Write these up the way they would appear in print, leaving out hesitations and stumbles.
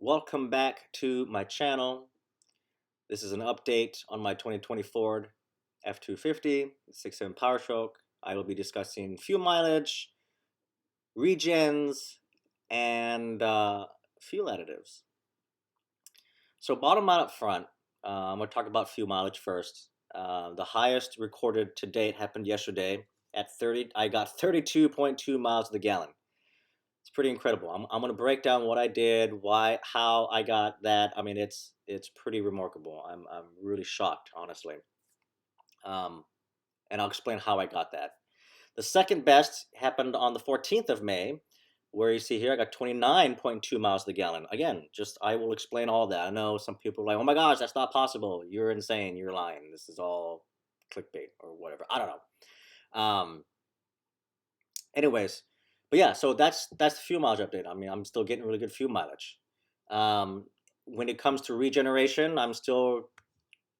Welcome back to my channel. This is an update on my 2020 Ford F250 6.7 Power Stroke. I will be discussing fuel mileage, regens, and fuel additives. So bottom line up front, I'm going to talk about fuel mileage first. The highest recorded to date happened yesterday at 30. I got 32.2 miles to the gallon. It's pretty incredible. I'm going to break down what I did, how I got that. I mean, it's pretty remarkable. I'm really shocked, honestly. And I'll explain how I got that. The second best happened on the 14th of May, where you see here I got 29.2 miles to the gallon. Again, I will explain all that. I know some people are like, oh my gosh, that's not possible. You're insane. You're lying. This is all clickbait or whatever. I don't know. Anyways. But yeah, so that's the fuel mileage update. I mean, I'm still getting really good fuel mileage. When it comes to regeneration, I'm still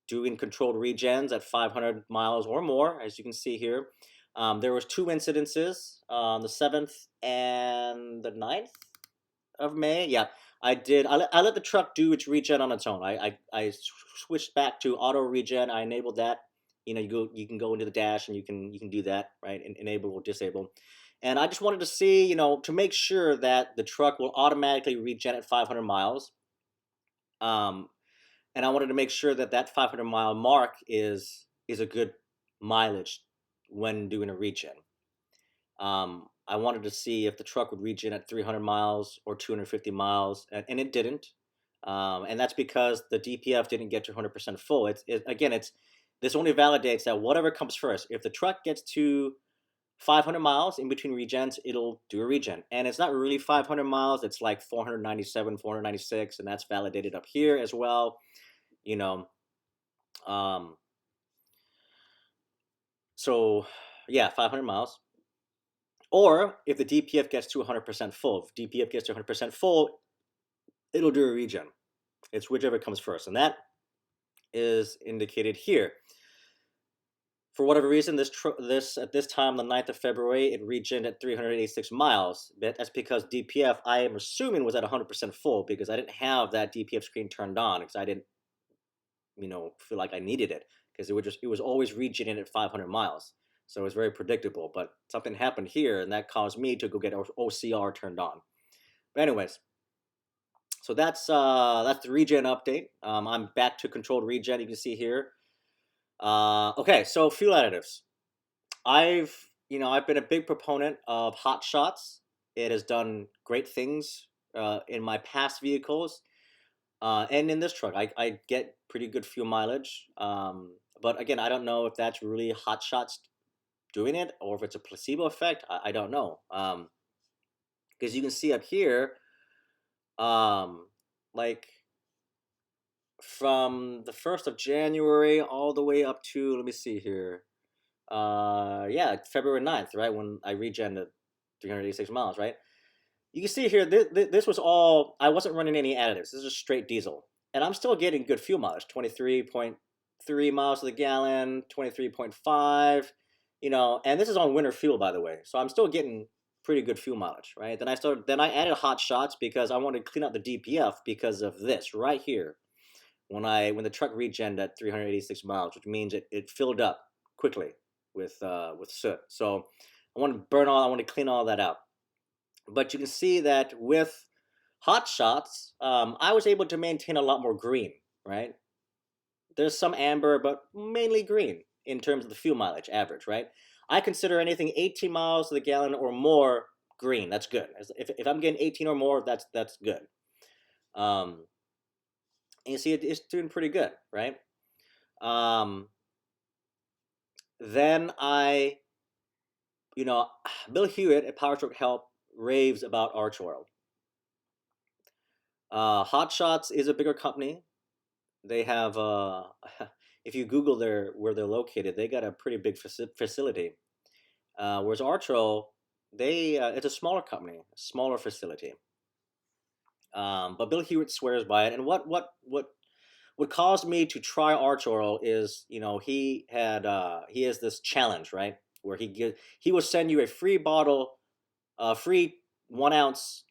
doing controlled regens at 500 miles or more, as you can see here. There was 2 incidences on the 7th and the 9th of May. Yeah, I did. I let the truck do its regen on its own. I switched back to auto regen. I enabled that. You know, you can go into the dash and you can do that, right? Enable or disable. And I just wanted to see, to make sure that the truck will automatically regen at 500 miles. And I wanted to make sure that that 500 mile mark is a good mileage when doing a regen. I wanted to see if the truck would regen at 300 miles or 250 miles, and it didn't. And that's because the DPF didn't get to 100% full. This only validates that whatever comes first. If the truck gets to 500 miles in between regens, it'll do a regen. And it's not really 500 miles. It's like 497, 496, and that's validated up here as well. So yeah, 500 miles. Or if the DPF gets to 100% full, if DPF gets to 100% full, it'll do a regen. It's whichever comes first, and that is indicated here. For whatever reason, this at this time, the 9th of February, it regened at 386 miles. That's because DPF, I am assuming, was at 100% full, because I didn't have that DPF screen turned on, because I didn't, feel like I needed it, because it was always regenerating at 500 miles. So it was very predictable. But something happened here, and that caused me to go get OCR turned on. But anyways, so that's the regen update. I'm back to controlled regen. You can see here. Okay, so fuel additives. I've been a big proponent of hot shots. It has done great things in my past vehicles, and in this truck. I get pretty good fuel mileage. But again, I don't know if that's really hot shots doing it or if it's a placebo effect. I don't know. Because you can see up here, like from the 1st of January all the way up to, let me see here. Yeah, February 9th, right, when I regened at 386 miles, right? You can see here, this was all, I wasn't running any additives. This is just straight diesel. And I'm still getting good fuel mileage, 23.3 miles to the gallon, 23.5, and this is on winter fuel, by the way. So I'm still getting pretty good fuel mileage, right? Then I added hot shots because I wanted to clean out the DPF because of this right here. When the truck regened at 386 miles, which means it filled up quickly with soot. So I want to clean all that out. But you can see that with hot shots, I was able to maintain a lot more green, right? There's some amber, but mainly green in terms of the fuel mileage average, right? I consider anything 18 miles to the gallon or more green. That's good. If I'm getting 18 or more, that's good. And you see it's doing pretty good, right? Then Bill Hewitt at Power Stroke Help raves about Archoil. Hot Shots is a bigger company. They have, if you Google where they're located, they got a pretty big facility. Whereas Archoil, it's a smaller company, a smaller facility. But Bill Hewitt swears by it. And what caused me to try Archoil is, he has this challenge, right, where he will send you a free bottle, free 1 ounce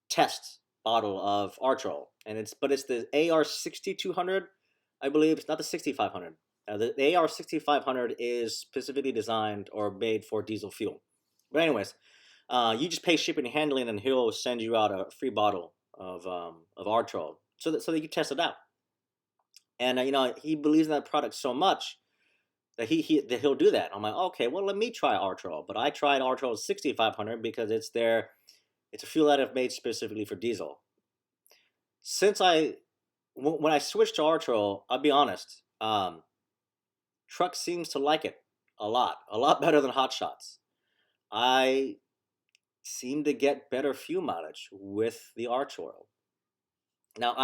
test bottle of Archoil, and it's the AR 6200, I believe. It's not the 6500. The AR 6500 is specifically designed or made for diesel fuel. But anyways, you just pay shipping and handling, and he'll send you out a free bottle of Archoil so that you can test it out. And he believes in that product so much that he'll do that. I'm like, okay, well, let me try Archoil. But I tried Archoil 6500 because it's a fuel additive made specifically for diesel. Since when I switched to Archoil, I'll be honest, truck seems to like it a lot better than Hot Shots. I seem to get better fuel mileage with the Archoil. Now,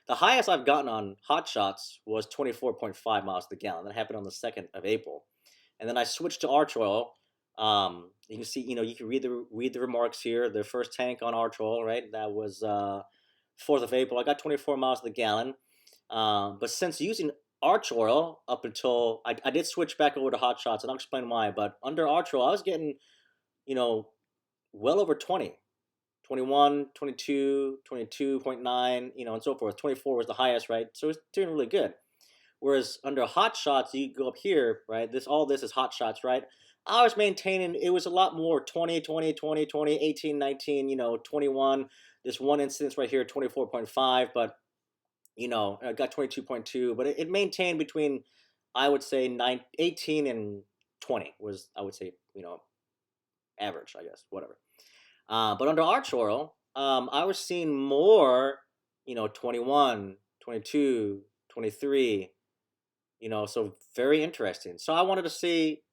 the highest I've gotten on Hot Shots was 24.5 miles per gallon. That happened on the 2nd of April, and then I switched to Archoil. You can see, you can read the remarks here. The first tank on Archoil, right? That was 4th of April. I got 24 miles per gallon. But since using Archoil up until I did switch back over to Hot Shots, and I'll explain why. But under Archoil, I was getting, well over 20. 21, 22, 22.9, and so forth. 24 was the highest, right? So it's doing really good. Whereas under Hot Shots, you go up here, right? All this is Hot Shots, right? I was maintaining, it was a lot more 20, 20, 20, 20, 18, 19, 21. This one instance right here, 24.5, but, I got 22.2, but it maintained between, I would say, 18 and 20 was, I would say, average, I guess, whatever. But under Archoil, I was seeing more, 21, 22, 23, so very interesting. So I wanted to see,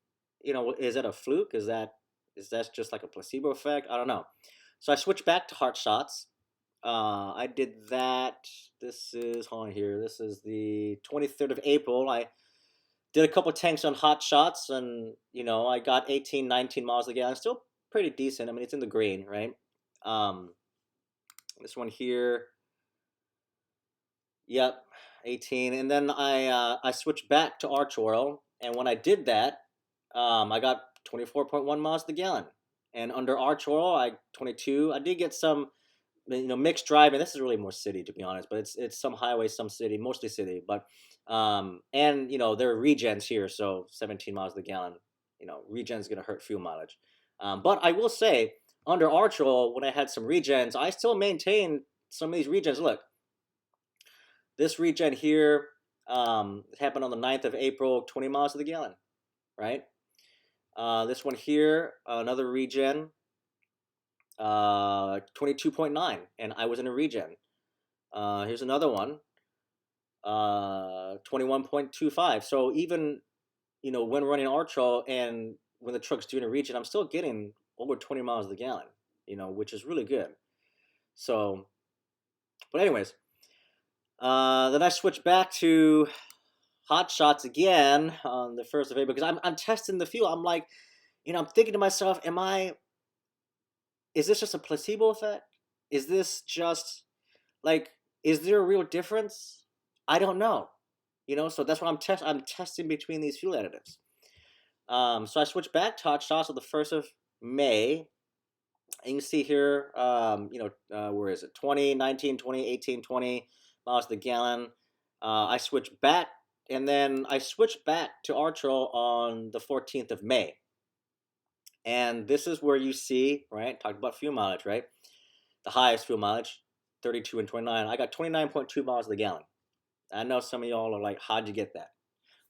is that a fluke? Is that just like a placebo effect? I don't know. So I switched back to Hot Shots. I did that. This is, hold on here. This is the 23rd of April. I did a couple tanks on Hot Shots, and, I got 18, 19 miles a gallon. Still pretty decent. I mean, it's in the green, right? This one here, yep, 18. And then I switched back to Archoil, and when I did that, I got 24.1 miles per gallon. And under Archoil, 22. I did get some, mixed driving. This is really more city, to be honest, but it's some highway, some city, mostly city. But and there are regens here, so 17 miles per gallon. Regen's gonna hurt fuel mileage. But I will say, under Archoil, when I had some regens, I still maintained some of these regens. Look, this regen here, it happened on the 9th of April, 20 miles to the gallon, right? This one here, another regen, 22.9, and I was in a regen. Here's another one, 21.25. So even, when running Archoil and when the truck's doing a regen, I'm still getting over 20 miles a gallon, which is really good. So, but anyways, then I switched back to Hot Shots again on the 1st of April because I'm testing the fuel. I'm like, I'm thinking to myself, is this just a placebo effect? Is this just is there a real difference? I don't know. So that's why I'm testing between these fuel additives. So I switched back to Hot Shots on the 1st of May. And you can see here, where is it? 20, 19, 20, 18, 20 miles per gallon. I switched back, and then I switched back to Archoil on the 14th of May. And this is where you see, right, talked about fuel mileage, right? The highest fuel mileage, 32 and 29. I got 29.2 miles per gallon. I know some of y'all are like, how'd you get that?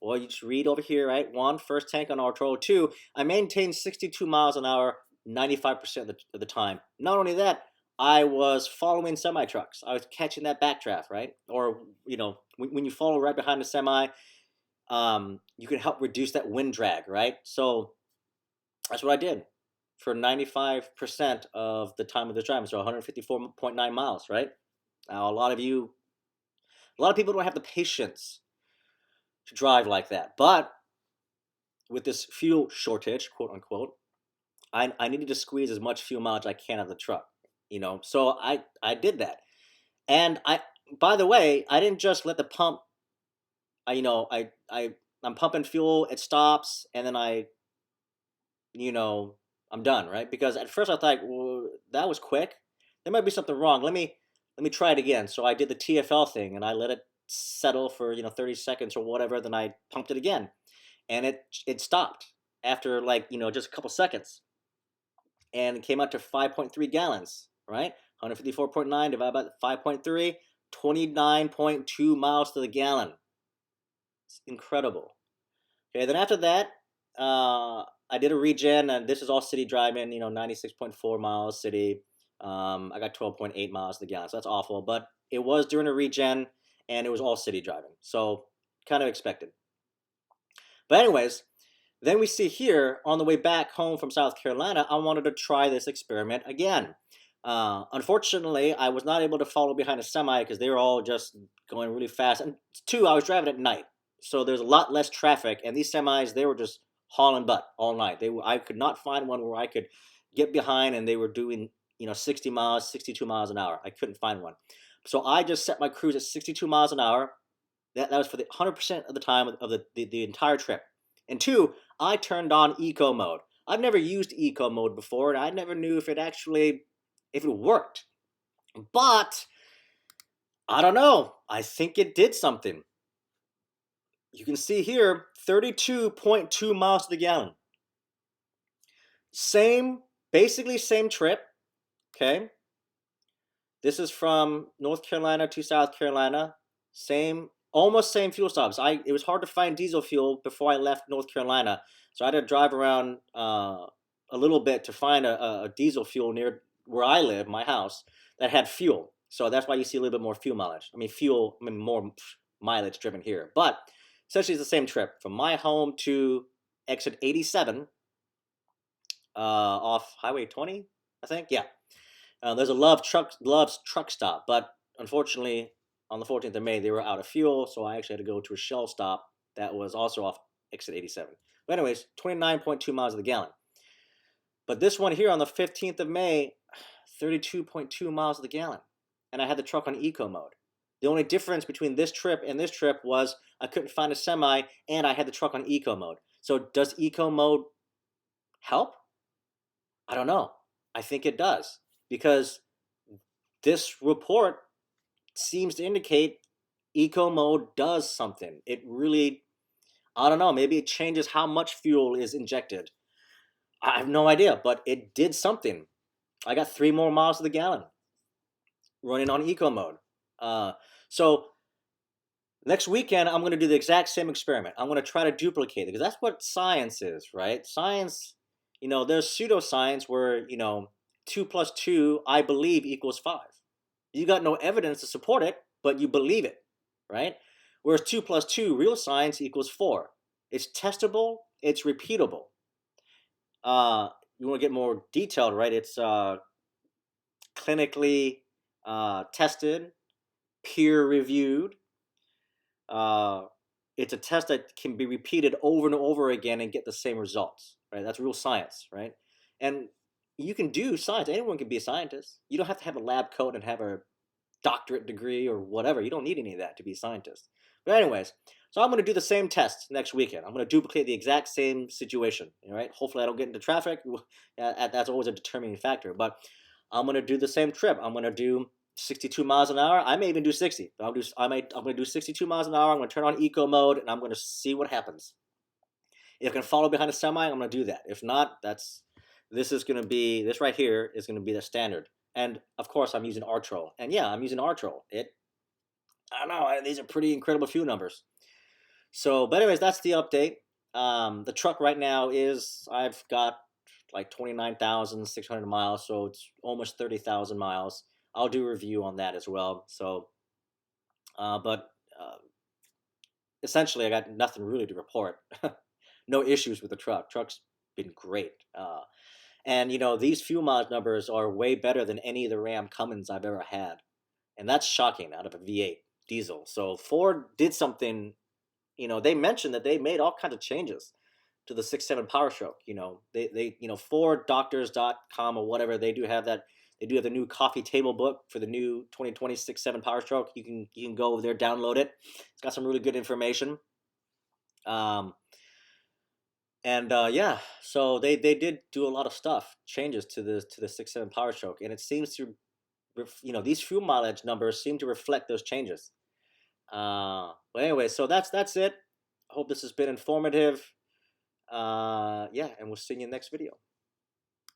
Well, you just read over here, right? 1, first tank on Archoil. 2, I maintained 62 miles an hour 95% of the time. Not only that, I was following semi trucks. I was catching that backdraft, right? Or, when you follow right behind the semi, you can help reduce that wind drag, right? So that's what I did for 95% of the time of the drive. So 154.9 miles, right? Now, a lot of people don't have the patience to drive like that. But with this fuel shortage, quote unquote, I needed to squeeze as much fuel mileage I can out of the truck, So I did that, and by the way, I didn't just let the pump. I'm pumping fuel, it stops, and then I'm done, right? Because at first I thought, well, that was quick. There might be something wrong. Let me let me try it again. So I did the TFL thing and I let it settle for 30 seconds or whatever. Then I pumped it again, and it stopped after like just a couple seconds, and it came out to 5.3 gallons. Right, 154.9 divided by 5.3, 29.2 miles to the gallon. It's incredible. Okay, then after that, I did a regen, and this is all city driving. 96.4 miles city. I got 12.8 miles to the gallon, so that's awful. But it was during a regen, and it was all city driving, so kind of expected. But anyways, then we see here on the way back home from South Carolina, I wanted to try this experiment again. Unfortunately, I was not able to follow behind a semi because they were all just going really fast. And two, I was driving at night, so there's a lot less traffic. And these semis, they were just hauling butt all night. I could not find one where I could get behind, and they were doing 60 miles, 62 miles an hour. I couldn't find one, so I just set my cruise at 62 miles an hour. That was for the 100% of the time of the entire trip. And two, I turned on eco mode. I've never used eco mode before, and I never knew if it worked. But I don't know. I think it did something. You can see here, 32.2 miles to the gallon. Basically same trip. Okay. This is from North Carolina to South Carolina. Almost same fuel stops. It was hard to find diesel fuel before I left North Carolina, so I had to drive around a little bit to find a diesel fuel near where I live, my house, that had fuel. So that's why you see a little bit more fuel mileage. More mileage driven here. But essentially, it's the same trip from my home to exit 87 off Highway 20, I think. Yeah. There's a Love's truck stop, but unfortunately, on the 14th of May, they were out of fuel, so I actually had to go to a Shell stop that was also off exit 87. But anyways, 29.2 miles to the gallon. But this one here on the 15th of May, 32.2 miles to the gallon. And I had the truck on eco mode. The only difference between this trip and this trip was I couldn't find a semi, and I had the truck on eco mode. So does eco mode help? I don't know. I think it does, because this report seems to indicate eco mode does something. It really, I don't know, maybe it changes how much fuel is injected. I have no idea, but it did something. I got 3 more miles to the gallon running on eco mode. So next weekend, I'm going to do the exact same experiment. I'm going to try to duplicate it, because that's what science is, right? Science, there's pseudoscience where, 2 plus 2, I believe, equals 5. You got no evidence to support it, but you believe it, right? Whereas 2 plus 2, real science, equals 4. It's testable, it's repeatable. You want to get more detailed, right? It's clinically tested, peer-reviewed. It's a test that can be repeated over and over again and get the same results, right? That's real science, right? And you can do science. Anyone can be a scientist. You don't have to have a lab coat and have a doctorate degree or whatever. You don't need any of that to be a scientist. But anyways, so I'm going to do the same test next weekend. I'm going to duplicate the exact same situation, all right? Hopefully I don't get into traffic. That's always a determining factor. But I'm going to do the same trip. I'm going to do 62 miles an hour. I may even do 60. I'm going to do 62 miles an hour. I'm going to turn on eco mode, and I'm going to see what happens. If I can follow behind a semi, I'm going to do that. If not, this right here is going to be the standard. And of course, I'm using Archoil. And yeah, I'm using Archoil. I don't know. These are pretty incredible fuel numbers. So, but anyways, that's the update. The truck right now I've got like 29,600 miles, so it's almost 30,000 miles. I'll do a review on that as well. So, but essentially, I got nothing really to report. No issues with the truck. Truck's been great. And these fuel mileage numbers are way better than any of the Ram Cummins I've ever had, and that's shocking out of a V8 diesel. So Ford did something. They mentioned that they made all kinds of changes to the 6.7 Power Stroke. They Forddoctors.com or whatever, they do have that. They do have the new coffee table book for the new 2020 6.7 Power Stroke. You can go over there, download it. It's got some really good information. Yeah, so they did do a lot of changes to the 6.7 Power Stroke, and it seems to these fuel mileage numbers seem to reflect those changes. But anyway, so that's it. I hope this has been informative. Yeah, and we'll see you in the next video.